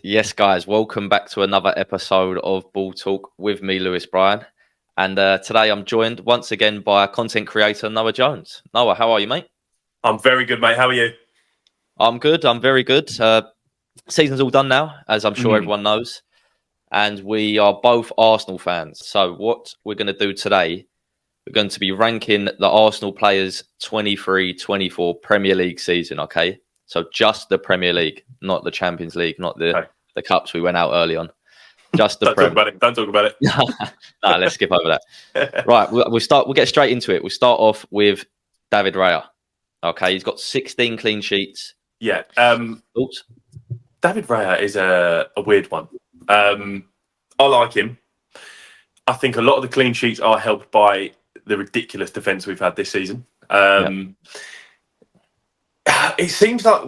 Yes, guys, welcome back to another episode of Ball Talk with me, Lewis Bryon. And today I'm joined once again by content creator Noah Jones. Noah, how are you, mate? I'm very good, mate. How are you? I'm good. I'm very good. Season's all done now, as I'm sure everyone knows. And we are both Arsenal fans. So what we're going to do today, we're going to be ranking the Arsenal players 23-24 Premier League season, okay? So just the Premier League, not the Champions League, not the cups we went out early on. Just the Don't talk about it. Don't talk about it. No, let's skip over that. Right, we'll get straight into it. We'll start off with David Raya. Okay, he's got 16 clean sheets. Yeah. Oops. David Raya is a weird one. I like him. I think a lot of the clean sheets are helped by the ridiculous defence we've had this season. It seems like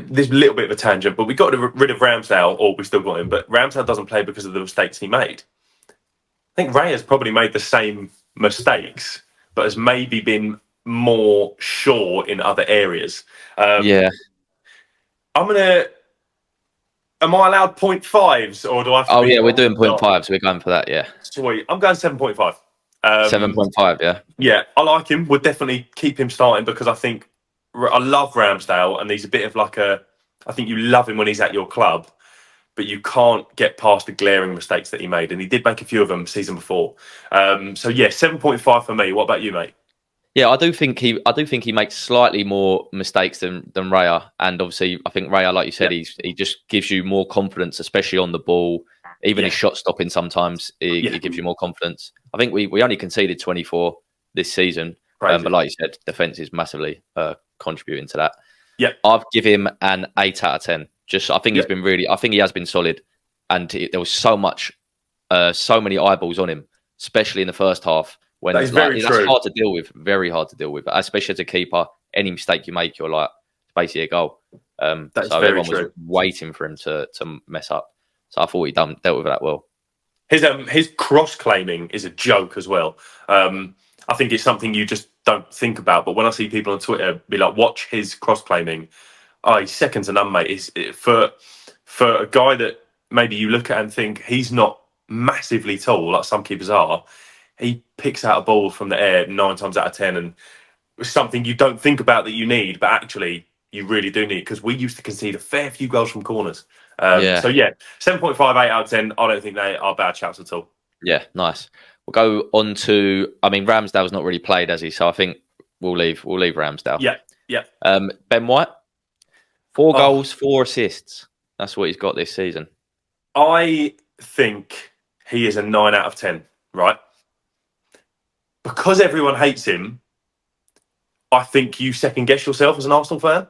there's a little bit of a tangent, but we got rid of Ramsdale, or we still got him, but Ramsdale doesn't play because of the mistakes he made. I think Raya's probably made the same mistakes, but has maybe been more sure in other areas. Am I allowed 0.5s, or do I have to? Oh, yeah, we're doing 0.5s. We're going for that, yeah. Sweet. I'm going 7.5. 7.5, yeah. Yeah, I like him. We'll definitely keep him starting because I love Ramsdale, and he's a bit of like I think you love him when he's at your club, but you can't get past the glaring mistakes that he made, and he did make a few of them season before. So yeah, 7.5 for me. What about you, mate? Yeah, I do think he makes slightly more mistakes than Raya, and obviously I think Raya, like you said, he just gives you more confidence, especially on the ball. Even his shot stopping sometimes, he gives you more confidence. I think we only conceded 24 this season, but like you said, defence is massively contributing to that. Yeah, I've given him an 8 out of 10. I think he's been I think he has been solid, and there was so many eyeballs on him, especially in the first half. When that's hard to deal with, very hard to deal with, especially as a keeper. Any mistake you make, you're like, it's basically a goal. So everyone was waiting for him to mess up. So I thought he dealt with that well. His cross claiming is a joke as well. I think it's something you just don't think about. But when I see people on Twitter be like, watch his cross claiming, he's second to none, mate. For a guy that maybe you look at and think he's not massively tall like some keepers are. He picks out a ball from the air 9 times out of 10, and it's something you don't think about that you need, but actually you really do need, because we used to concede a fair few goals from corners. So yeah, 7.5, 8 out of 10. I don't think they are bad shouts at all. Yeah, nice. We'll go on to, Ramsdale's not really played, has he? So I think we'll leave Ramsdale. Yeah. Ben White, 4 goals, 4 assists. That's what he's got this season. I think he is a 9 out of 10, right? Because everyone hates him, I think you second guess yourself as an Arsenal fan.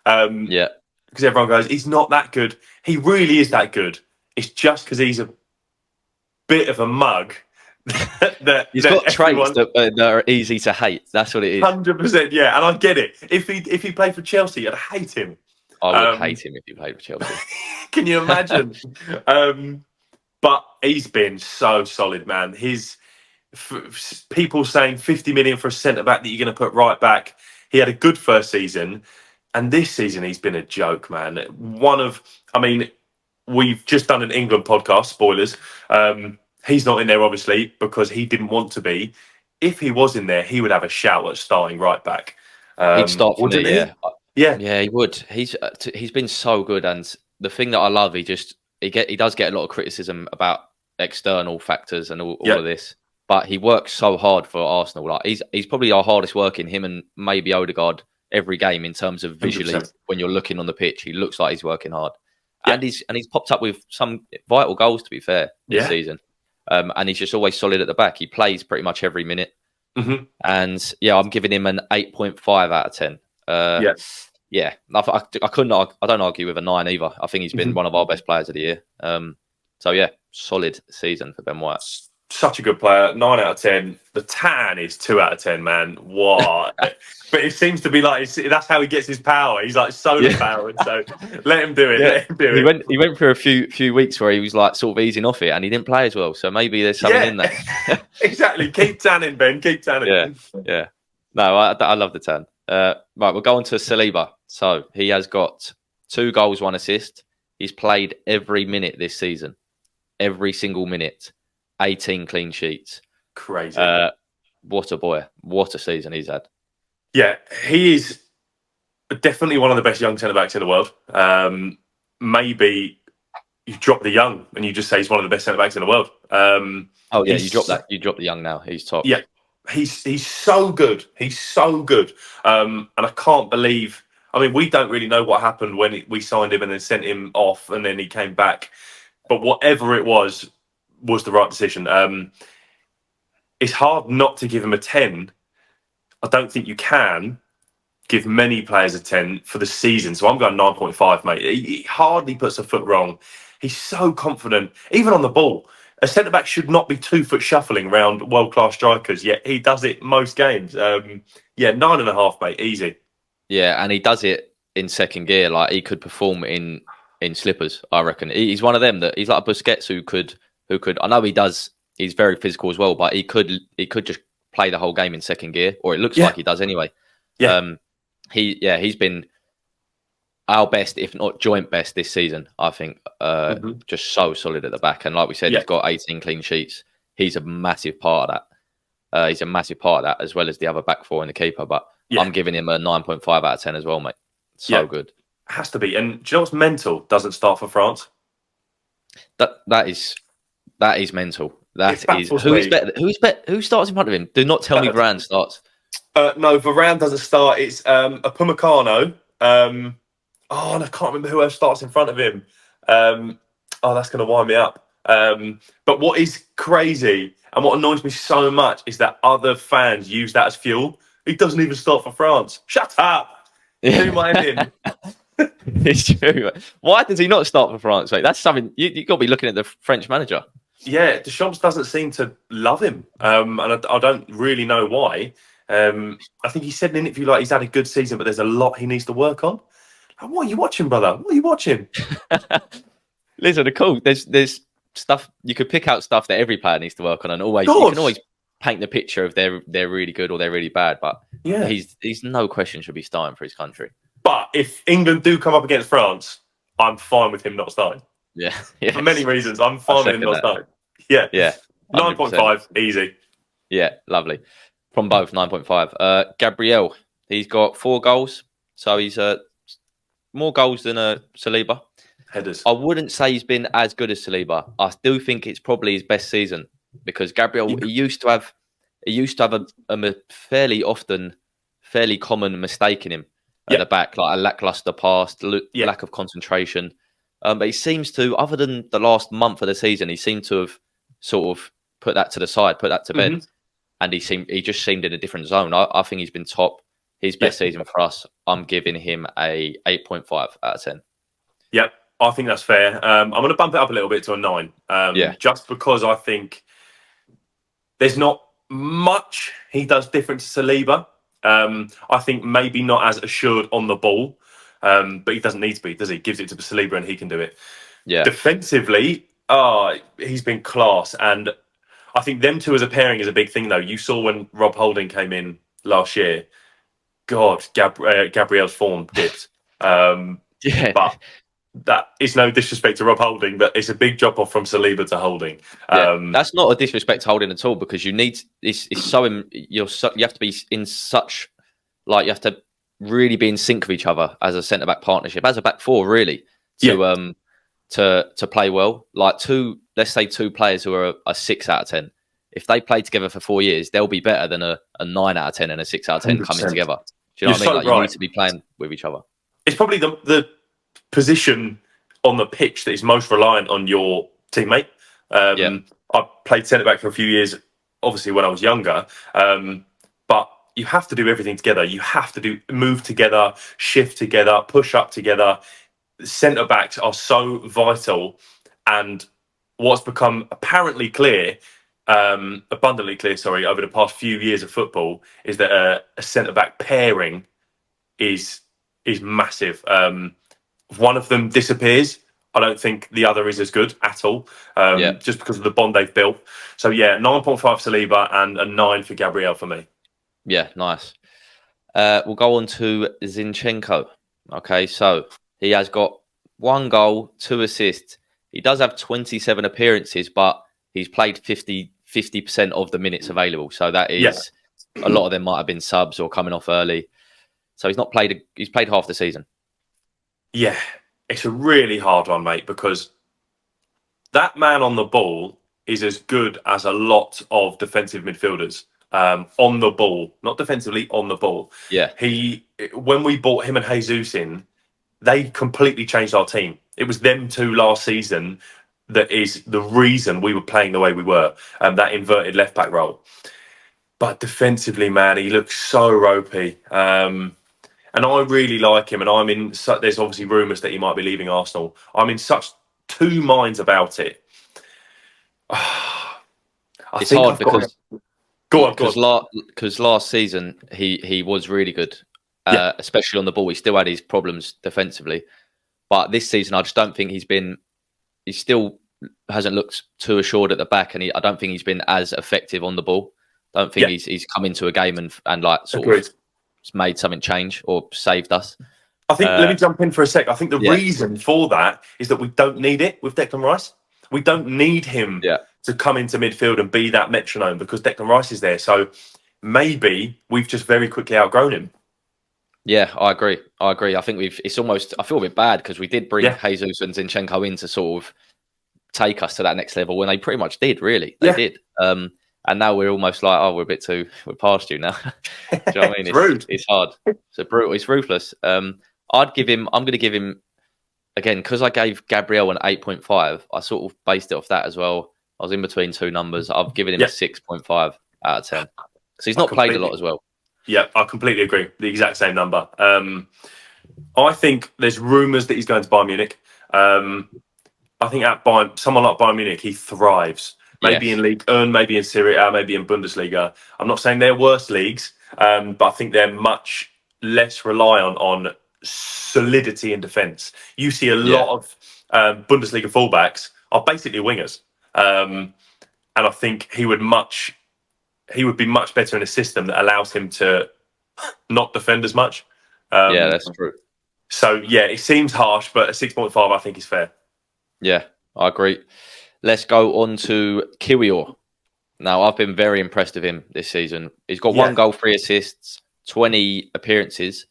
Because everyone goes, he's not that good. He really is that good. It's just because he's a bit of a mug. He's got traits that are easy to hate. That's what it is. 100%, yeah. And I get it. If he played for Chelsea, I'd hate him. I would hate him if he played for Chelsea. Can you imagine? But he's been so solid, man. People saying 50 million for a centre-back that you're going to put right back. He had a good first season, and this season he's been a joke, man. We've just done an England podcast, spoilers. He's not in there, obviously, because he didn't want to be. If he was in there, he would have a shout at starting right back. He'd start for me, yeah. Yeah, he would. He's been so good, and the thing that I love, he does get a lot of criticism about external factors and all of this. But he works so hard for Arsenal. Like he's probably our hardest working, him and maybe Odegaard, every game in terms of visually 100%. When you're looking on the pitch, he looks like he's working hard. Yeah. And he's popped up with some vital goals, to be fair, this season. And he's just always solid at the back. He plays pretty much every minute. Mm-hmm. And I'm giving him an 8.5 out of 10. I don't argue with a 9 either. I think he's been one of our best players of the year. Solid season for Ben White. Such a good player. 9 out of 10. The tan is 2 out of 10, man. What? But it seems to be like that's how he gets his power. He's like solar powered. So let him do it. Let him do it. He went for a few weeks where he was like sort of easing off it, and he didn't play as well. So maybe there's something in there. Exactly. Keep tanning, Ben. Keep tanning. Yeah. No, I love the tan. Right, we'll go on to Saliba. So he has got 2 goals, 1 assist. He's played every minute this season, every single minute, 18 clean sheets. Crazy. What a boy! What a season he's had. Yeah, he is definitely one of the best young centre backs in the world. Maybe you drop the young and you just say he's one of the best centre backs in the world. Oh yeah, you drop that. You drop the young now. He's top. Yeah, he's so good. He's so good. And I can't believe. I mean, we don't really know what happened when we signed him and then sent him off, and then he came back. But whatever it was the right decision. It's hard not to give him a 10. I don't think you can give many players a 10 for the season. So I'm going 9.5, mate. He hardly puts a foot wrong. He's so confident, even on the ball. A centre back should not be 2 foot shuffling around world class strikers, yet he does it most games. Yeah, 9.5, mate, easy. Yeah, and he does it in second gear. Like he could perform in slippers. I reckon he's one of them that he's like a Busquets who could. I know he does. He's very physical as well, but he could just play the whole game in second gear, or it looks like he does anyway. Yeah. He's been our best, if not joint best, this season. I think just so solid at the back, and like we said, he's got 18 clean sheets. He's a massive part of that. He's a massive part of that, as well as the other back four and the keeper. But I'm giving him a 9.5 out of 10 as well, mate. So good. Has to be. And do you know what's mental? Doesn't start for France. That is mental. That is who starts in front of him? Do not tell me Varane starts. No, Varane doesn't start. It's Upamecano. And I can't remember who else starts in front of him. That's going to wind me up. But what is crazy and what annoys me so much is that other fans use that as fuel. He doesn't even start for France. Shut up. Do my ending. It's true. Why does he not start for France, mate? That's something you got to be looking at the French manager. Yeah, Deschamps doesn't seem to love him, and I don't really know why. I think he said in an interview like he's had a good season, but there's a lot he needs to work on. Like, what are you watching, brother? What are you watching? Listen, cool. There's stuff you could pick out stuff that every player needs to work on, and you can always paint the picture of they're really good or they're really bad. But he's no question should be starting for his country. But if England do come up against France, I'm fine with him not starting. Yeah. For many reasons, I'm fine with him not starting. Yeah. 9.5, easy. Yeah, lovely. From both, 9.5. Gabriel, he's got 4 goals. So he's more goals than Saliba. Headers. I wouldn't say he's been as good as Saliba. I do think it's probably his best season because Gabriel, he used to have a fairly common mistake in him at the back, like a lackluster pass, lack of concentration. But he seems to, other than the last month of the season, he seemed to have sort of put that to the side, put that to bed, and he just seemed in a different zone. I think he's been top. His best season for us. I'm giving him a 8.5 out of 10. Yep, I think that's fair. I'm going to bump it up a little bit to a 9. Just because I think there's not much he does different to Saliba. I think maybe not as assured on the ball. But he doesn't need to be, does he? Gives it to Saliba and he can do it. Yeah. Defensively, he's been class. And I think them two as a pairing is a big thing, though. You saw when Rob Holding came in last year. God, Gabriel's form dipped. But that is no disrespect to Rob Holding, but it's a big drop off from Saliba to Holding. That's not a disrespect to Holding at all because you need you have to be in such you have to really be in sync with each other as a centre back partnership, as a back four, really to play well. Like let's say two players who are a 6 out of 10. If they play together for 4 years, they'll be better than a 9 out of 10 and a 6 out of 10 100%. Coming together. Do you know what I mean? You need to be playing with each other. It's probably the position on the pitch that is most reliant on your teammate. I played centre back for a few years, obviously when I was younger, but you have to do everything together. You have to move together, shift together, push up together. Centre backs are so vital, and what's become abundantly clear, over the past few years of football is that a centre back pairing is massive. If one of them disappears, I don't think the other is as good at all, just because of the bond they've built. So 9.5 Saliba and a 9 for Gabriel for me. Yeah, nice. We'll go on to Zinchenko. Okay, so he has got 1 goal, 2 assists. He does have 27 appearances, but he's played 50% of the minutes available. So that Yeah. is a lot of them might have been subs or coming off early. So he's played half the season. Yeah, it's a really hard one, mate, because that man on the ball is as good as a lot of defensive midfielders on the ball, not defensively, on the ball. Yeah. When we bought him and Jesus in, they completely changed our team. It was them two last season that is the reason we were playing the way we were, that inverted left back role. But defensively, man, he looks so ropey. And I really like him. And there's obviously rumours that he might be leaving Arsenal. I'm in such two minds about it. It's hard because Go on. Because last season he was really good, Yeah. especially on the ball. He still had his problems defensively, but this season I just don't think he still hasn't looked too assured at the back, and I don't think he's been as effective on the ball. I don't think he's come into a game and like sort of made something change or saved us. I think let me jump in for a sec. I think the Yeah. reason for that is that we don't need it with Declan Rice. We don't need him to come into midfield and be that metronome because Declan Rice is there. So maybe we've just very quickly outgrown him. Yeah, I agree. I think it's almost, I feel a bit bad because we did bring Jesus and Zinchenko in to sort of take us to that next level when they pretty much did, really. They did. And now we're almost like, we're past you now. Do you know what I mean? It's hard. It's brutal. It's ruthless. I'm going to give him, again, because I gave Gabriel an 8.5, I sort of based it off that as well. I was in between two numbers. I've given him a 6.5 out of 10. So he's not played a lot as well. Yeah, I completely agree. The exact same number. I think there's rumours that he's going to Bayern Munich. I think someone like Bayern Munich, he thrives. Maybe in League 1, maybe in Serie A, maybe in Bundesliga. I'm not saying they're worse leagues, but I think they're much less reliant on solidity in defence. You see a lot of Bundesliga fullbacks are basically wingers, and I think he would be much better in a system that allows him to not defend as much. That's true. So it seems harsh, but a 6.5 I think is fair. Yeah, I agree. Let's go on to Kiwior. Now, I've been very impressed with him this season. He's got 1 goal, 3 assists, 20 appearances.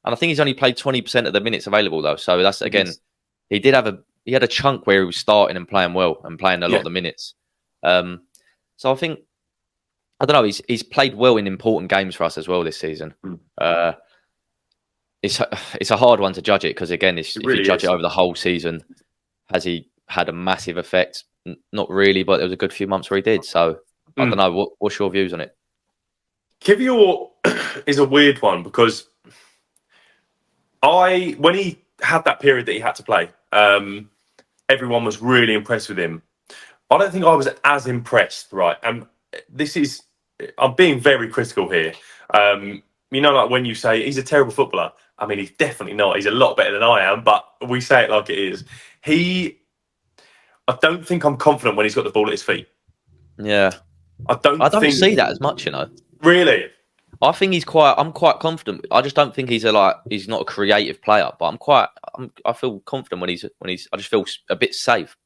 And I think he's only played 20% of the minutes available, though. So that's, again, he had a chunk where he was starting and playing well and playing a lot of the minutes. So I think, I don't know, he's played well in important games for us as well this season. It's a hard one to judge it because, again, if you judge it over the whole season, has he had a massive effect? Not really, but there was a good few months where he did. So I don't know. What's your views on it? Kiwior is a weird one because when he had that period that he had to play, everyone was really impressed with him. I don't think I was as impressed, right? And I'm being very critical here. Like when you say he's a terrible footballer, I mean, he's definitely not. He's a lot better than I am, but we say it like it is. I don't think I'm confident when he's got the ball at his feet. Yeah. I don't see that as much, Really? I think I'm quite confident. I just don't think he's not a creative player, but I feel confident when he's, I just feel a bit safer.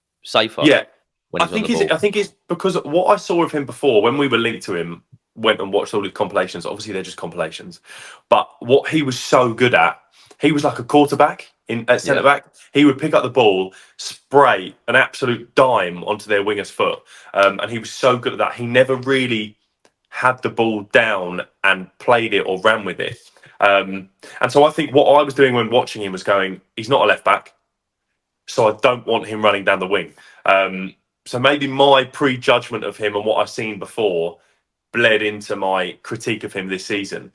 Yeah. When he's on the ball. I think it's because what I saw of him before when we were linked to him, went and watched all his compilations. Obviously, they're just compilations. But what he was so good at, he was like a quarterback at centre back. He would pick up the ball, spray an absolute dime onto their winger's foot. And he was so good at that. He never really had the ball down and played it or ran with it. And so I think what I was doing when watching him was going, he's not a left back. So I don't want him running down the wing. So maybe my prejudgment of him and what I've seen before bled into my critique of him this season.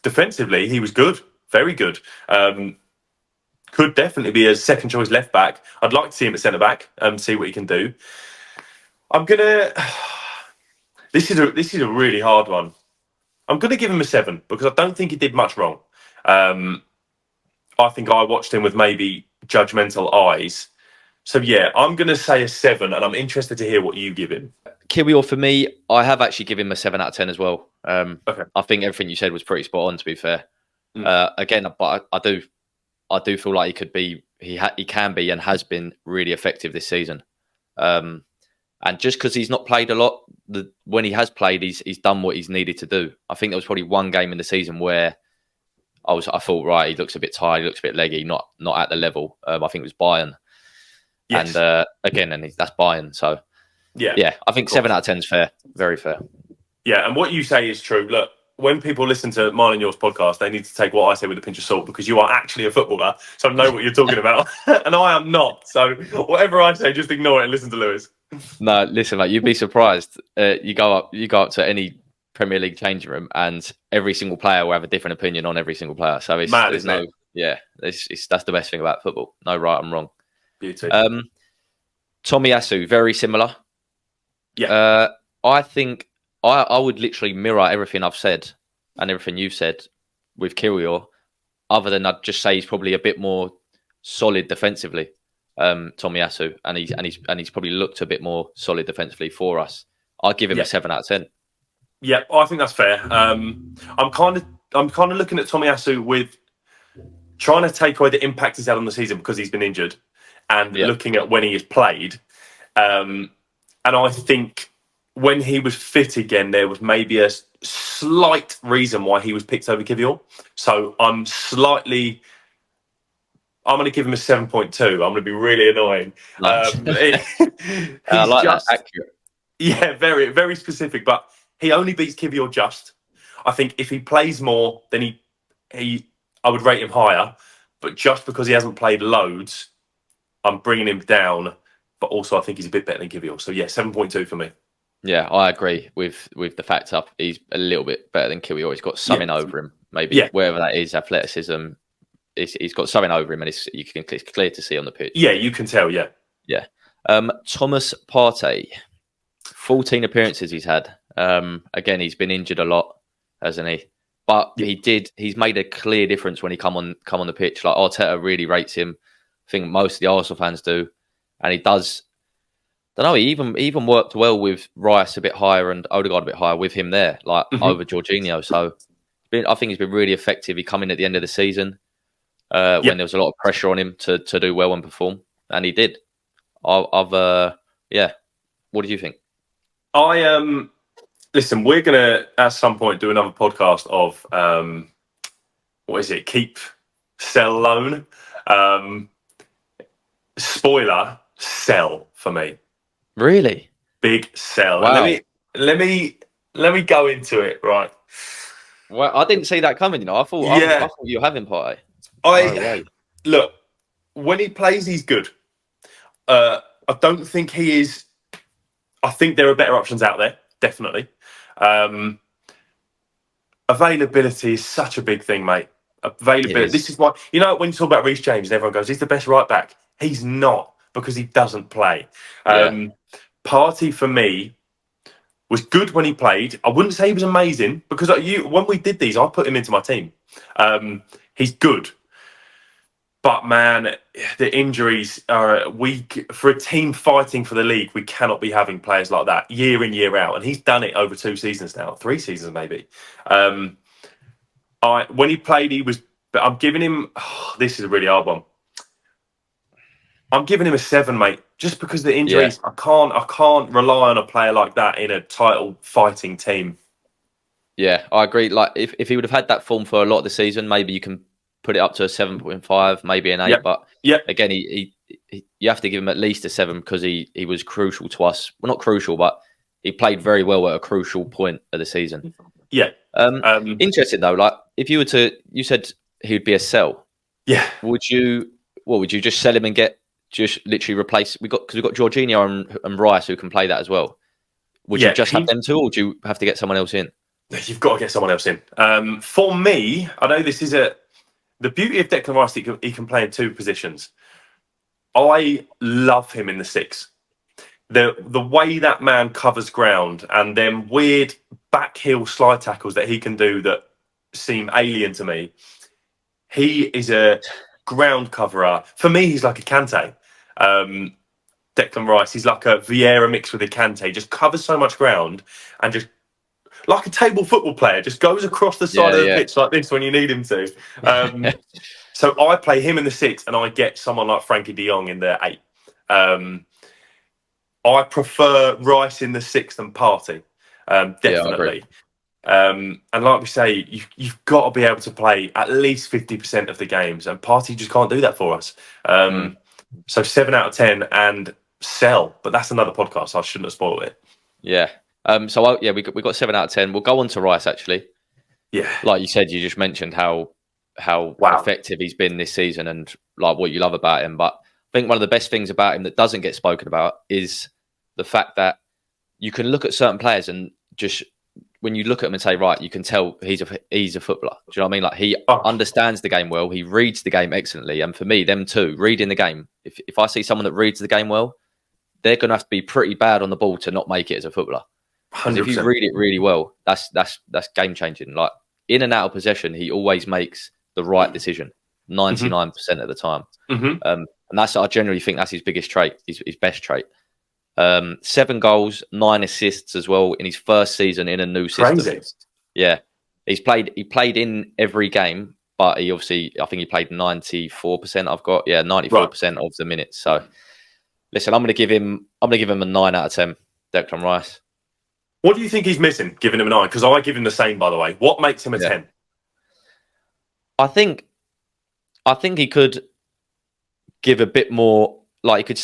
Defensively, he was good, very good. Could definitely be a second choice left back. I'd like to see him at centre back and see what he can do. This is a really hard one. I'm gonna give him a 7 because I don't think he did much wrong. I think I watched him with maybe judgmental eyes. So I'm going to say a 7, and I'm interested to hear what you give him. Kiwior, for me, I have actually given him a 7 out of 10 as well. Okay. I think everything you said was pretty spot on, to be fair. Again, but I do feel like he he can be and has been really effective this season. And just because he's not played a lot, when he has played, he's done what he's needed to do. I think there was probably one game in the season where I thought, right, he looks a bit tired, he looks a bit leggy, not at the level. I think it was Bayern. Yes. And again, that's Bayern. So yeah, I think 7 out of 10 is fair, very fair. Yeah, and what you say is true. Look, when people listen to mine and yours podcast, they need to take what I say with a pinch of salt, because you are actually a footballer, so I know what you're talking about, and I am not. So whatever I say, just ignore it and listen to Lewis. No, listen, mate, you'd be surprised. You go up to any Premier League changing room, and every single player will have a different opinion on every single player. So it's mad, isn't it? Yeah, that's the best thing about football. No right and wrong. Beauty. Tomiyasu, very similar. Yeah. I think I would literally mirror everything I've said and everything you've said with Kyrgios, other than I'd just say he's probably a bit more solid defensively, Tomiyasu, and he's probably looked a bit more solid defensively for us. I'd give him a 7 out of 10. Yeah, I think that's fair. I'm kind of looking at Tomiyasu with trying to take away the impact he's had on the season because he's been injured, and looking at when he has played. And I think when he was fit again, there was maybe a slight reason why he was picked over Kyrgios. So I'm going to give him a 7.2. I'm going to be really annoying. Nice. I like that. Accurate. Yeah, very, very specific. But he only beats Kyrgios just. I think if he plays more, then I would rate him higher. But just because he hasn't played loads, I'm bringing him down. But also, I think he's a bit better than Kyrgios. So yeah, 7.2 for me. Yeah, I agree with the fact up. He's a little bit better than Kyrgios. He's got something over him. Maybe wherever that is, athleticism. He's got something over him, and it's clear to see on the pitch. Yeah, you can tell. Yeah. Thomas Partey, 14 appearances he's had. Again, he's been injured a lot, hasn't he? But he's made a clear difference when he come on the pitch. Like, Arteta really rates him. I think most of the Arsenal fans do, and he does. I don't know. He even worked well with Rice a bit higher and Odegaard a bit higher with him there, like over Jorginho. So I think he's been really effective. He come in at the end of the season when there was a lot of pressure on him to do well and perform, and he did. What do you think? Listen, we're going to, at some point, do another podcast of, keep, sell, loan. Spoiler, sell for me. Really? Big sell. Wow. Let me go into it, right? Well, I didn't see that coming, I thought you were having Partey. Look, when he plays, he's good. I don't think he is. I think there are better options out there, definitely. Availability is such a big thing, mate. Availability. This is why, when you talk about Reece James and everyone goes, he's the best right back. He's not, because he doesn't play. Partey, for me, was good when he played. I wouldn't say he was amazing, because when we did these, I put him into my team. He's good. But, man, the injuries are weak. For a team fighting for the league, we cannot be having players like that year in, year out. And he's done it over 2 seasons now, 3 seasons maybe. When he played, he was... But I'm giving him... this is a really hard one. I'm giving him a 7, mate, just because of the injuries. I can't rely on a player like that in a title fighting team. Yeah, I agree. Like, if he would have had that form for a lot of the season, maybe you can put it up to a 7.5, maybe an 8. But again, he you have to give him at least a 7, because he was crucial to us. Well, not crucial, but he played very well at a crucial point of the season. Yeah. Interesting though. Like, if you were to, you said he would be a sell. Yeah. Would you just sell him and just literally replace? Because we've got Jorginho and Rice who can play that as well. Would you just have them two, or would you have to get someone else in? You've got to get someone else in. For me, I know this is the beauty of Declan Rice. He can play in 2 positions. I love him in the 6. The way that man covers ground, and them weird back heel slide tackles that he can do that seem alien to me. He is a ground coverer. For me, he's like a Kante. Declan Rice, he's like a Vieira mixed with a Kante. Just covers so much ground, and just like a table football player, just goes across the side of the pitch like this when you need him to. So I play him in the 6, and I get someone like Frankie De Jong in the 8. I prefer Rice in the 6 than Partey, Yeah, I agree. definitely. And like we say, you've got to be able to play at least 50% of the games, and Partey just can't do that for us. So 7 out of 10 and sell, but that's another podcast. So I shouldn't have spoiled it. Yeah. We got 7 out of 10. We'll go on to Rice actually. Yeah. Like you said, you just mentioned how effective he's been this season and like what you love about him. But I think one of the best things about him that doesn't get spoken about is the fact that you can look at certain players and just when you look at him and say, right, you can tell he's a footballer. Do you know what I mean? Like he understands the game well. He reads the game excellently. And for me, them too, reading the game. If I see someone that reads the game well, they're going to have to be pretty bad on the ball to not make it as a footballer. Because if you read it really well, that's game changing. Like in and out of possession, he always makes the right decision 99% of the time. And I generally think that's his biggest trait, his best trait. 7 goals, 9 assists as well in his first season in a new system. Crazy. Yeah, he played in every game, but I think he played 94%. I've got 94% of the minutes. So listen, I'm going to give him a 9 out of 10. Declan Rice. What do you think he's missing? Giving him a 9, because I give him the same. By the way, what makes him a 10? I think he could give a bit more. Like he could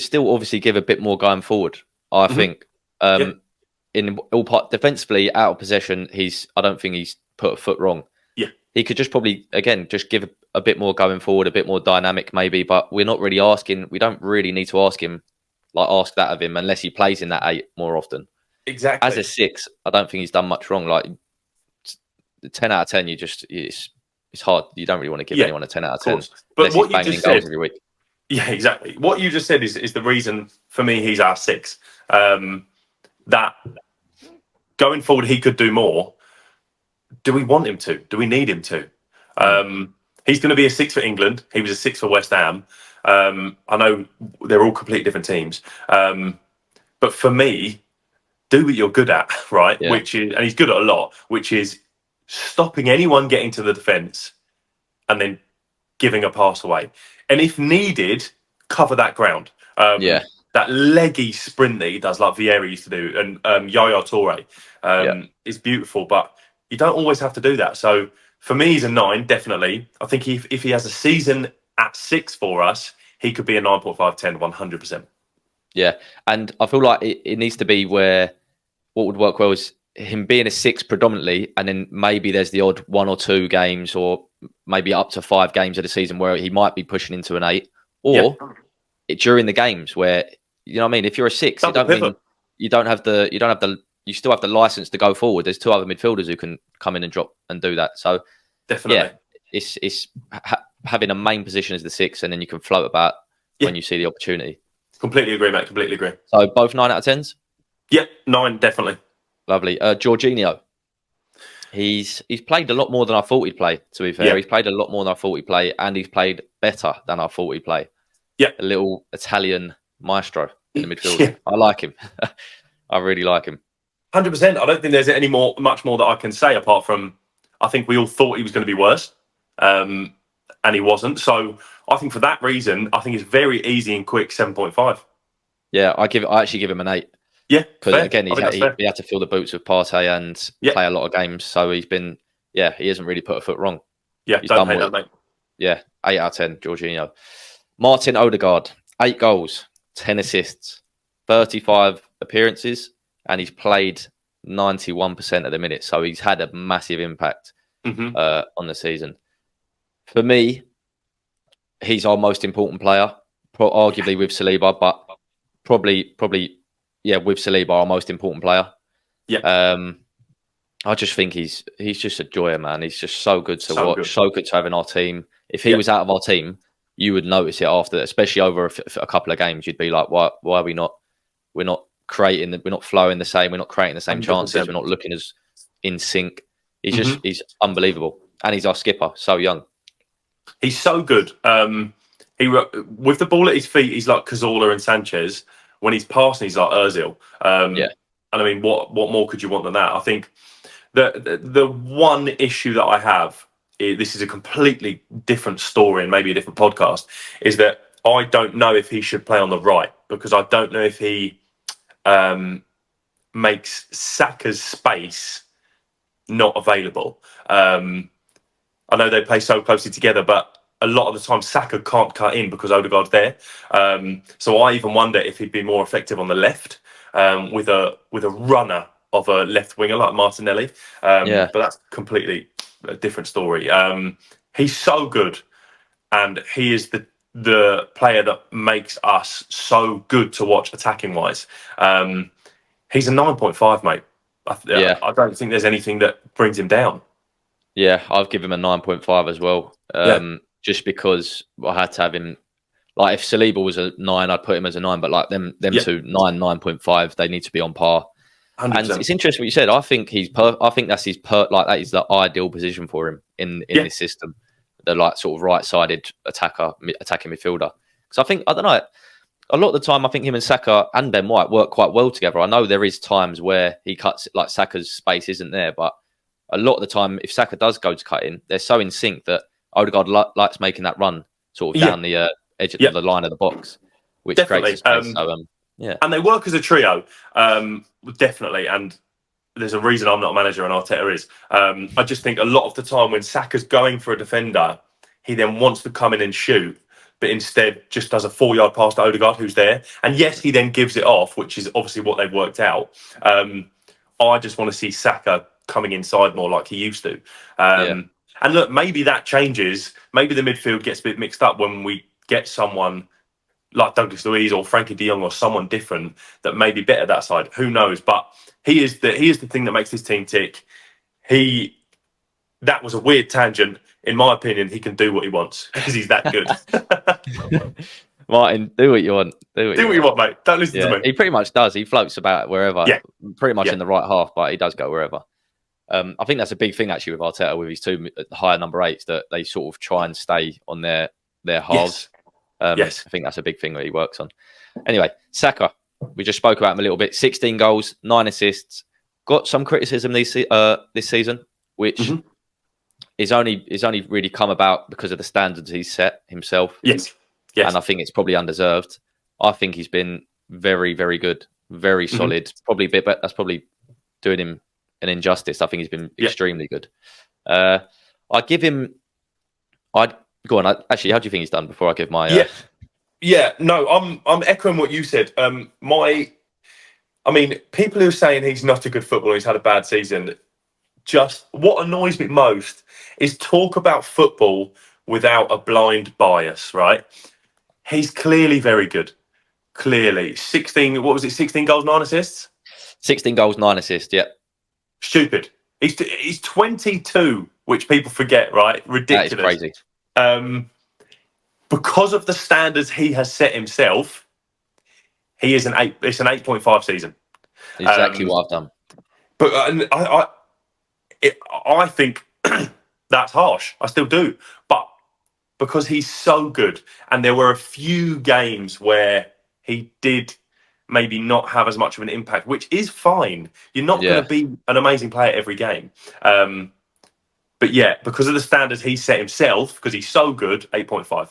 still obviously give a bit more going forward. I think in all part defensively out of possession, I don't think he's put a foot wrong. Yeah, he could just probably just give a bit more going forward, a bit more dynamic maybe. But we're not really asking. We don't really need to ask that of him unless he plays in that 8 more often. Exactly. As a 6, I don't think he's done much wrong. Like 10 out of 10, it's hard. You don't really want to give anyone a 10 out of 10. But what you just said every week. Yeah, exactly. What you just said is the reason for me he's our 6. That going forward he could do more. Do we want him to? Do we need him to? He's going to be a 6 for England. He was a 6 for West Ham. I know they're all completely different teams. But for me, do what you're good at, right? Yeah. And he's good at a lot, which is stopping anyone getting to the defence and then giving a pass away. And if needed, cover that ground. That leggy sprint that he does, like Vieira used to do, and Yaya Toure is beautiful, but you don't always have to do that. So for me, he's a 9, definitely. I think if he has a season at 6 for us, he could be a 9.5, 10, 100%. Yeah, and I feel like it needs to be where what would work well is him being a 6 predominantly, and then maybe there's the odd 1 or 2 games or maybe up to 5 games of the season where he might be pushing into an 8, or during the games where, you know what I mean, if you're a 6, you still have the license to go forward. There's 2 other midfielders who can come in and drop and do that. So definitely, it's having a main position as the 6, and then you can float about when you see the opportunity. Completely agree, mate. Completely agree. So both 9 out of 10s? Yeah, 9, definitely. Lovely. Jorginho. He's played a lot more than I thought he'd play, to be fair. He's played a lot more than I thought he'd play, and he's played better than I thought he'd play. Yeah. A little Italian maestro in the midfield. Yeah. I like him. I really like him. 100%. I don't think there's much more that I can say apart from I think we all thought he was going to be worse, and he wasn't. So I think for that reason, I think it's very easy and quick 7.5. Yeah, I actually give him an 8. Yeah, because again, he had to fill the boots with Partey and play a lot of games. So he's been, he hasn't really put a foot wrong. Yeah, he's don't hate that, mate. Yeah, 8 out of 10, Jorginho. Martin Odegaard, 8 goals, 10 assists, 35 appearances, and he's played 91% of the minutes. So he's had a massive impact on the season. For me, he's our most important player, arguably with Saliba, but probably. Yeah, with Saliba, our most important player. Yeah. I just think he's just a joy, man. He's just so good to watch, so good to have in our team. If he was out of our team, you would notice it after, especially over a couple of games. You'd be like, why are we not? We're not creating. We're not flowing the same. We're not creating the same 100%. Chances. We're not looking as in sync. He's just he's unbelievable, and he's our skipper. So young. He's so good. With the ball at his feet, he's like Cazorla and Sanchez. When he's passing, he's like Ozil. And I mean, what more could you want than that? I think the one issue that I have this is a completely different story and maybe a different podcast, is that I don't know if he should play on the right, because I don't know if he makes Saka's space not available. I know they play so closely together, but a lot of the time Saka can't cut in because Odegaard's there. So I even wonder if he'd be more effective on the left with a runner of a left winger like Martinelli. But that's completely a different story. He's so good, and he is the player that makes us so good to watch attacking wise. He's a 9.5, mate. I don't think there's anything that brings him down. Yeah, I've given him a 9.5 as well. Just because I had to have him. Like, if Saliba was a 9, I'd put him as a 9. But like them two, 9.5, they need to be on par. 100%. And it's interesting what you said. I think I think that's that is the ideal position for him in this system. The like sort of right-sided attacking midfielder. Because I don't know. A lot of the time, I think him and Saka and Ben White work quite well together. I know there is times where he cuts, like Saka's space isn't there, but a lot of the time, if Saka does go to cut in, they're so in sync that Odegaard likes making that run sort of down the edge of the line of the box, which creates a space. And they work as a trio, definitely. And there's a reason I'm not a manager and Arteta is. I just think a lot of the time when Saka's going for a defender, he then wants to come in and shoot, but instead just does a 4-yard pass to Odegaard, who's there. And yes, he then gives it off, which is obviously what they've worked out. I just want to see Saka coming inside more like he used to. And look, maybe that changes. Maybe the midfield gets a bit mixed up when we get someone like Douglas Luiz or Frankie de Jong or someone different that may be better that side. Who knows? But he is the thing that makes this team tick. That was a weird tangent. In my opinion, he can do what he wants because he's that good. Martin, do what you want. Do what you want, mate. Don't listen to me. He pretty much does. He floats about wherever. Pretty much in the right half, but he does go wherever. I think that's a big thing actually with Arteta with his two higher number 8s, that they sort of try and stay on their halves. I think that's a big thing that he works on. Anyway, Saka, we just spoke about him a little bit. 16 goals, 9 assists. Got some criticism this season, which is only really come about because of the standards he's set himself. Yes. And I think it's probably undeserved. I think he's been very, very good, very solid. Probably a bit, but that's probably doing him an injustice. I think he's been extremely good. I'd give him. Go on. Actually, how do you think he's done before I give my? No, I'm echoing what you said. People who are saying he's not a good footballer, he's had a bad season. Just what annoys me most is talk about football without a blind bias, right? He's clearly very good. Clearly. 16 goals, 9 assists? 16 goals, 9 assists, yeah. Stupid. He's 22, which people forget, right? Ridiculous. That is crazy. Because of the standards he has set himself, he is it's an 8.5 season. Exactly what I've done. But I think that's harsh. I still do. But because he's so good, and there were a few games where he did maybe not have as much of an impact, which is fine. You're not going to be an amazing player every game. But because of the standards he set himself, because he's so good, 8.5.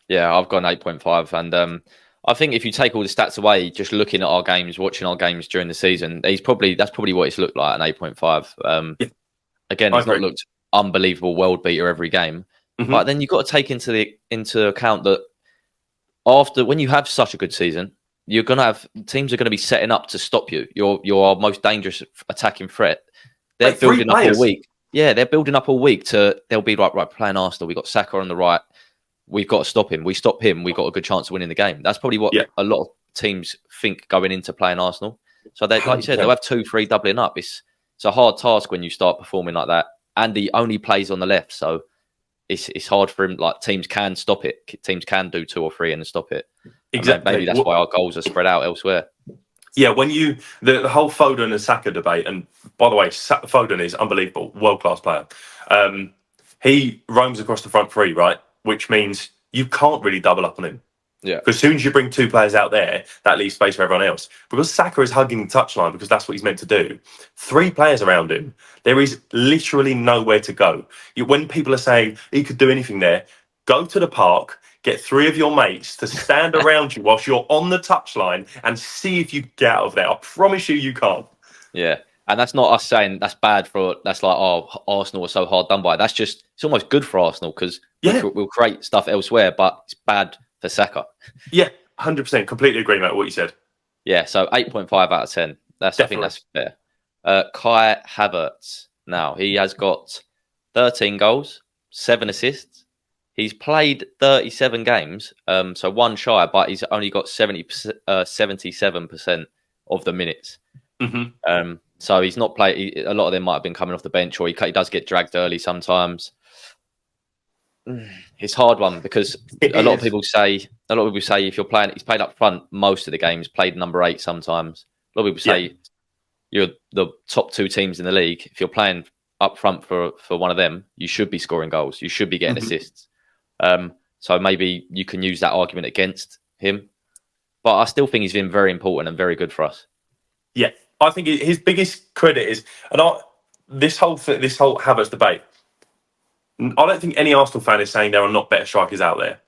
Yeah, I've gone 8.5. And I think if you take all the stats away, just looking at our games, watching our games during the season, that's probably what it's looked like, an 8.5. Again, it's not looked unbelievable world beater every game. But then you've got to take into account that when you have such a good season, you're going to have teams are going to be setting up to stop you. Your most dangerous attacking threat. They're building up all week. Yeah, they're building up all week they'll be right playing Arsenal. We've got Saka on the right. We've got to stop him. We stop him. We've got a good chance of winning the game. That's probably what a lot of teams think going into playing Arsenal. So like you said, they'll have 2-3 doubling up. It's a hard task when you start performing like that. And he only plays on the left, so it's hard for him. Like, teams can stop it. Teams can do 2 or 3 and stop it. Exactly. Maybe that's why our goals are spread out elsewhere. Yeah, when the whole Foden and Saka debate, and by the way, Foden is unbelievable, world-class player. He roams across the front 3, right? Which means you can't really double up on him. Yeah. Because as soon as you bring two players out there, that leaves space for everyone else. Because Saka is hugging the touchline because that's what he's meant to do. Three players around him, there is literally nowhere to go. When people are saying he could do anything there, go to the park, get three of your mates to stand around you whilst you're on the touchline and see if you get out of there. I promise you can't. Yeah. And that's not us saying that's bad for, that's like, oh, Arsenal are so hard done by. That's just, it's almost good for Arsenal because we'll create stuff elsewhere, but it's bad for Saka. Yeah, 100%. Completely agree, mate, with what you said. Yeah, so 8.5 out of 10. I think that's fair. Kai Havertz, now, he has got 13 goals, 7 assists. He's played 37 games, so one shy, but he's only got 77% of the minutes. Mm-hmm. So he's not played. A lot of them might have been coming off the bench, or he does get dragged early sometimes. It's a hard one because a lot of people say if you're playing, he's played up front most of the games, played number 8 sometimes. A lot of people say you're the top 2 teams in the league. If you're playing up front for one of them, you should be scoring goals. You should be getting assists. So maybe you can use that argument against him. But I still think he's been very important and very good for us. Yeah, I think his biggest credit is, and this whole Havertz debate, I don't think any Arsenal fan is saying there are not better strikers out there.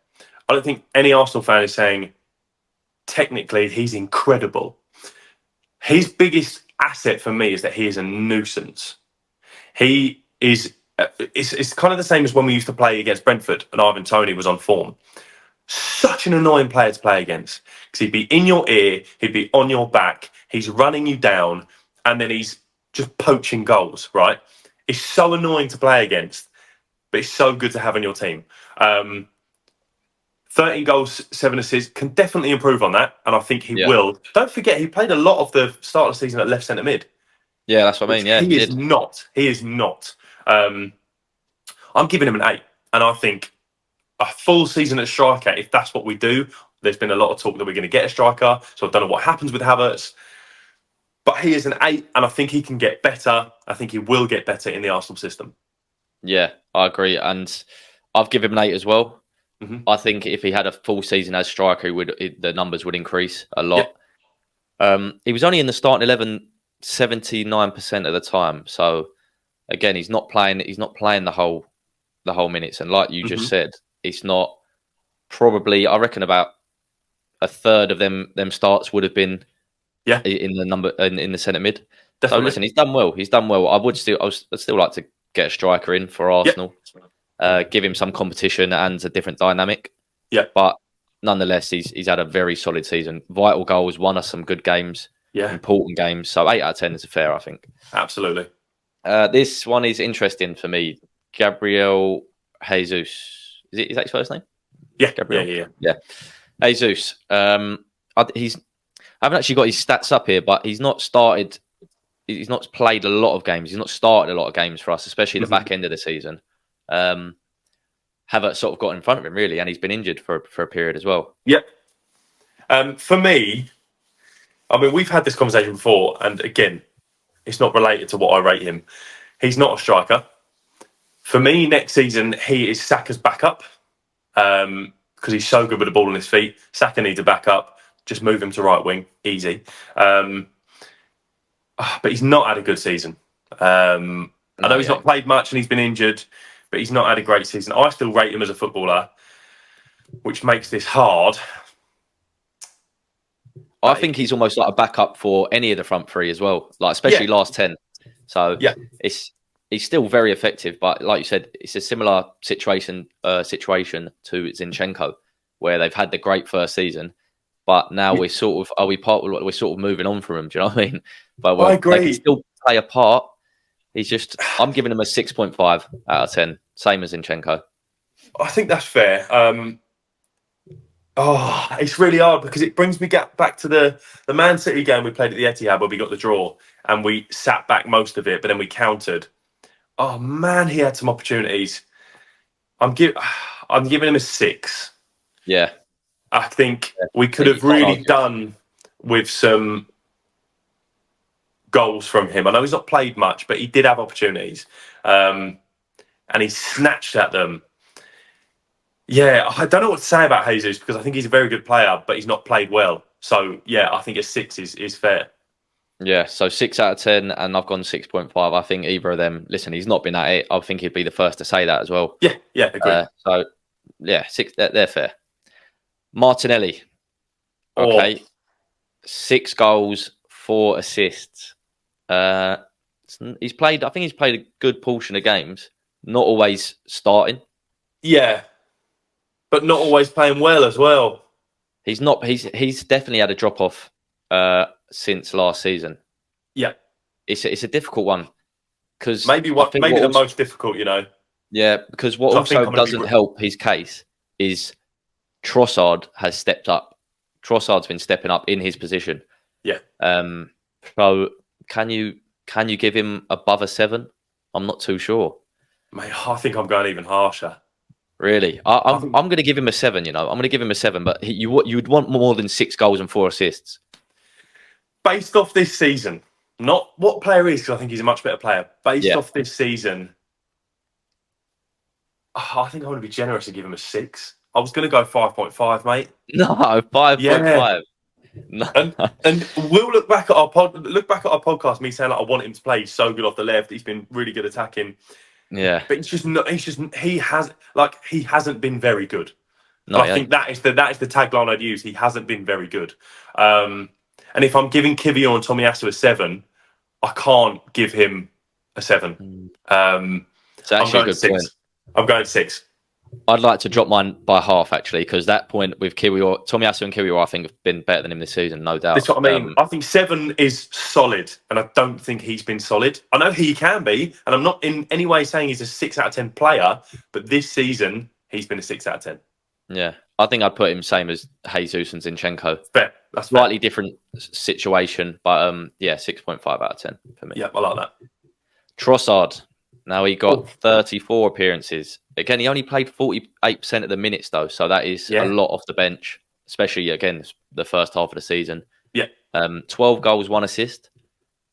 I don't think any Arsenal fan is saying technically he's incredible. His biggest asset for me is that he is a nuisance. He is. It's kind of the same as when we used to play against Brentford and Ivan Toney was on form. Such an annoying player to play against because he'd be in your ear, he'd be on your back, he's running you down, and then he's just poaching goals, right? It's so annoying to play against, but it's so good to have on your team. 13 goals, 7 assists, can definitely improve on that, and I think he will. Don't forget, he played a lot of the start of the season at left centre mid. Yeah, that's what I mean. Yeah, he is not. He is not. I'm giving him an 8, and I think a full season at striker, if that's what we do, there's been a lot of talk that we're going to get a striker, so I don't know what happens with Havertz, but he is an 8, and I think he can get better. I think he will get better in the Arsenal system. Yeah, I agree, and I've given him an 8 as well. Mm-hmm. I think if he had a full season as striker, the numbers would increase a lot. Yep. He was only in the starting 11 79% of the time, so again, he's not playing the whole minutes, and like you just said, it's not probably. I reckon about a third of them starts would have been in the number in the centre mid. Definitely. So listen, he's done well. He's done well. I'd still like to get a striker in for Arsenal. Give him some competition and a different dynamic. Yeah. But nonetheless, he's had a very solid season. Vital goals, won us some good games. Yeah. Important games. So 8 out of 10 is fair, I think. Absolutely. This one is interesting for me. Gabriel Jesus. Is that his first name? Yeah. Gabriel. Yeah. Jesus. I haven't actually got his stats up here, but he's not started. He's not played a lot of games. He's not started a lot of games for us, especially the back end of the season. Havertz sort of got in front of him, really, and he's been injured for a period as well. Yep. For me, I mean, we've had this conversation before, and again, it's not related to what I rate him. He's not a striker. For me, next season, he is Saka's backup because he's so good with the ball on his feet. Saka needs a backup. Just move him to right wing. Easy. But he's not had a good season. I know he's not played much and he's been injured, but he's not had a great season. I still rate him as a footballer, which makes this hard. I think he's almost like a backup for any of the front three as well, like especially last 10. So he's still very effective, but like you said, it's a similar situation to Zinchenko, where they've had the great first season, but now we're sort of moving on from him. Do you know what I mean? But I agree. They can still play a part. I'm giving him a 6.5 out of 10, same as Zinchenko. I think that's fair. It's really hard because it brings me back to the Man City game we played at the Etihad where we got the draw and we sat back most of it, but then we countered. Oh man, he had some opportunities. I'm giving him a 6. Yeah, I think we could have really done with some goals from him. I know he's not played much, but he did have opportunities, and he snatched at them. Yeah, I don't know what to say about Jesus because I think he's a very good player, but he's not played well. So yeah, I think a 6 is fair. Yeah, so 6 out of 10, and I've gone 6.5. I think either of them. Listen, he's not been at it. I think he'd be the first to say that as well. Yeah, agreed. So yeah, 6. They're fair. Martinelli, Oh, okay, 6 goals, 4 assists. Uh, he's played. I think he's played a good portion of games. Not always starting. yeah, but not always playing well as well. He's not. He's definitely had a drop off since last season. Yeah, It's a difficult one because maybe the most difficult. Yeah, because what So I think also I'm going to doesn't help his case is Trossard has stepped up. Trossard's been stepping up in his position. Yeah. So can you give him above a 7? I'm not too sure. Mate, I think I'm going even harsher. Really, I'm going to give him a 7. I'm going to give him a 7, but you would want more than 6 goals and 4 assists. Based off this season, not what player is, because I think he's a much better player. Based off this season, I think I'm going to be generous and give him a 6. I was going to go 5.5, mate. No, 5.5. Yeah. No. And we'll look back at our podcast. Me saying I want him to play. He's so good off the left. He's been really good attacking. Yeah, but he hasn't been very good. No, I think that is the tagline I'd use. He hasn't been very good. And if I'm giving Kiwior and Tomiyasu a 7, I can't give him a 7. It's actually a good 6. point. I'm going 6. I'd like to drop mine by half, actually, because that point with Kiwior, Tomiyasu and Kiwior, I think have been better than him this season, no doubt. That's what I mean. I think 7 is solid, and I don't think he's been solid. I know he can be, and I'm not in any way saying he's a 6 out of 10 player, but this season he's been a 6 out of 10. Yeah, I think I'd put him same as Jesus and Zinchenko. Fair. That's slightly different situation, but 6.5 out of 10 for me. Yeah, I like that. Trossard. Now he got 34 appearances. Again, he only played 48% of the minutes though, so that is a lot off the bench, especially again the first half of the season. Yeah. 12 goals, 1 assist,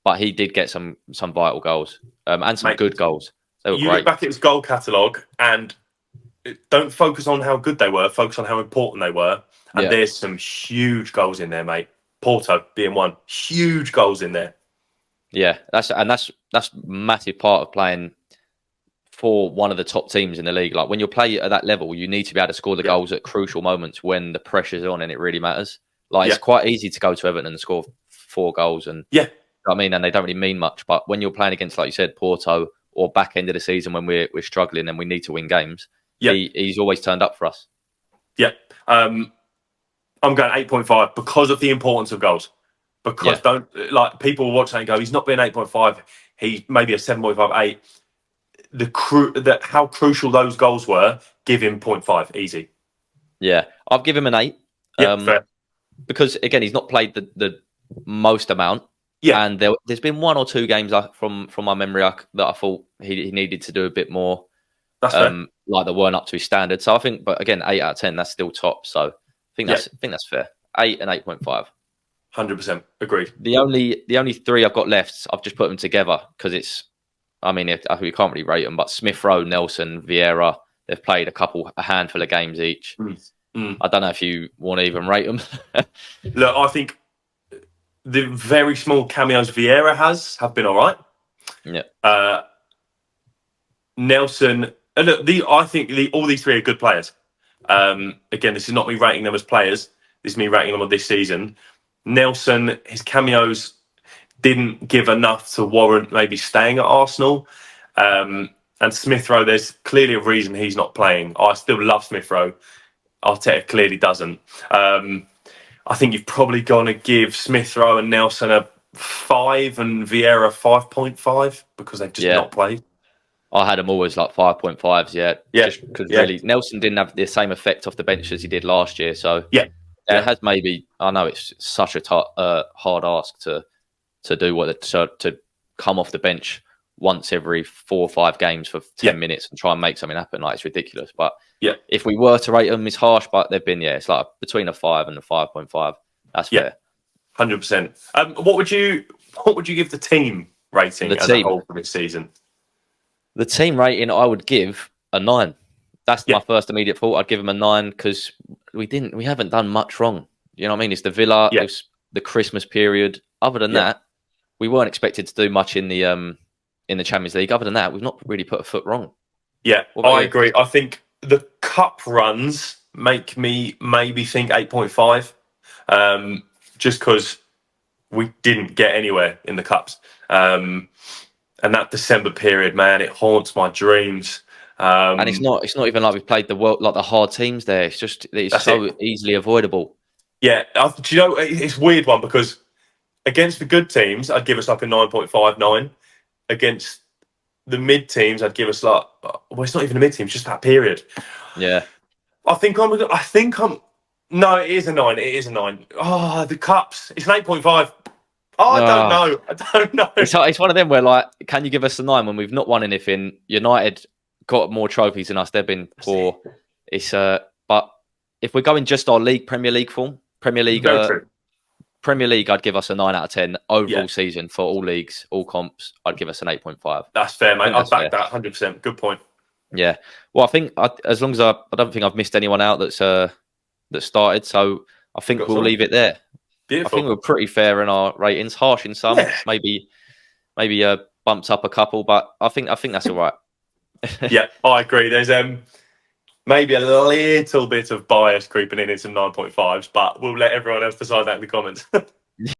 but he did get some vital goals and some good goals. They were great. Look back at his goal catalogue and don't focus on how good they were. Focus on how important they were. And there's some huge goals in there, mate. Porto being one, huge goals in there. Yeah, that's massive part of playing for one of the top teams in the league. Like when you play at that level, you need to be able to score the goals at crucial moments when the pressure's on and it really matters. Like it's quite easy to go to Everton and score 4 goals and I mean, and they don't really mean much. But when you're playing against, like you said, Porto or back end of the season when we're struggling and we need to win games, he's always turned up for us. Yeah, I'm going 8.5 because of the importance of goals. Because people watch that and go, he's not been 8.5. He's maybe a 7.5, 8. How crucial those goals were, give him 0.5 easy. Yeah, I'll give him an 8. Fair. Because again, he's not played the most amount. Yeah, and there's been 1 or 2 games from my memory that I thought he needed to do a bit more. That's fair. Like they weren't up to his standard. So I think, but again, 8 out of 10, that's still top. So I think that's fair. 8 and 8.5. 100% agreed. The only 3 I've got left, I've just put them together because it's. I mean, we can't really rate them, but Smith Rowe, Nelson, Vieira, they've played a handful of games each. I don't know if you want to even rate them. Look, I think the very small cameos Vieira have been all right. Yeah. Nelson, look, I think all these 3 are good players. Again, this is not me rating them as players. This is me rating them on this season. Nelson, his cameos didn't give enough to warrant maybe staying at Arsenal. And Smith Rowe, there's clearly a reason he's not playing. I still love Smith Rowe. Arteta clearly doesn't. I think you've probably got to give Smith Rowe and Nelson a 5 and Vieira 5.5 because they've just not played. I had them always like 5.5s, just because really Nelson didn't have the same effect off the bench as he did last year. So it has maybe. I know it's such a hard ask to do to come off the bench once every 4 or 5 games for 10 minutes and try and make something happen. Like it's ridiculous. But if we were to rate them, it's harsh, but they've been it's like between a 5 and a 5.5. That's fair. 100%. What would you give the team rating as a whole for this season? The team rating I would give a 9. That's my first immediate thought. I'd give him a 9 because we haven't done much wrong. You know what I mean? It's the Villa, Yeah. it's the Christmas period. Other than that, we weren't expected to do much in the Champions League. Other than that, we've not really put a foot wrong. Yeah, I agree. I think the cup runs make me maybe think 8.5, just because we didn't get anywhere in the cups. And that December period, man, it haunts my dreams. And it's not even like we've played the hard teams there. It's so easily avoidable. Yeah, do you know, it's a weird one because against the good teams, I'd give us like a 9.59. Against the mid teams, I'd give us like, well, it's not even a mid team, it's just that period. Yeah. I think I'm, no, it is a 9. It is a 9. Oh, the cups, it's an 8.5. Oh, I don't know. It's one of them where, like, can you give us a 9 when we've not won anything? United got more trophies than us. They've been poor. But if we're going just our Premier League form, Premier League, I'd give us a 9 out of 10 overall season for all leagues, all comps. I'd give us an 8.5. That's fair, mate. I'd back that 100%. Good point. Yeah. Well, I think as long as I don't think I've missed anyone out that started, so I think we'll leave it there. Beautiful. I think we're pretty fair in our ratings, harsh in some, maybe bumped up a couple, but I think that's all right. Yeah, I agree. There's maybe a little bit of bias creeping in some 9.5s, but we'll let everyone else decide that in the comments.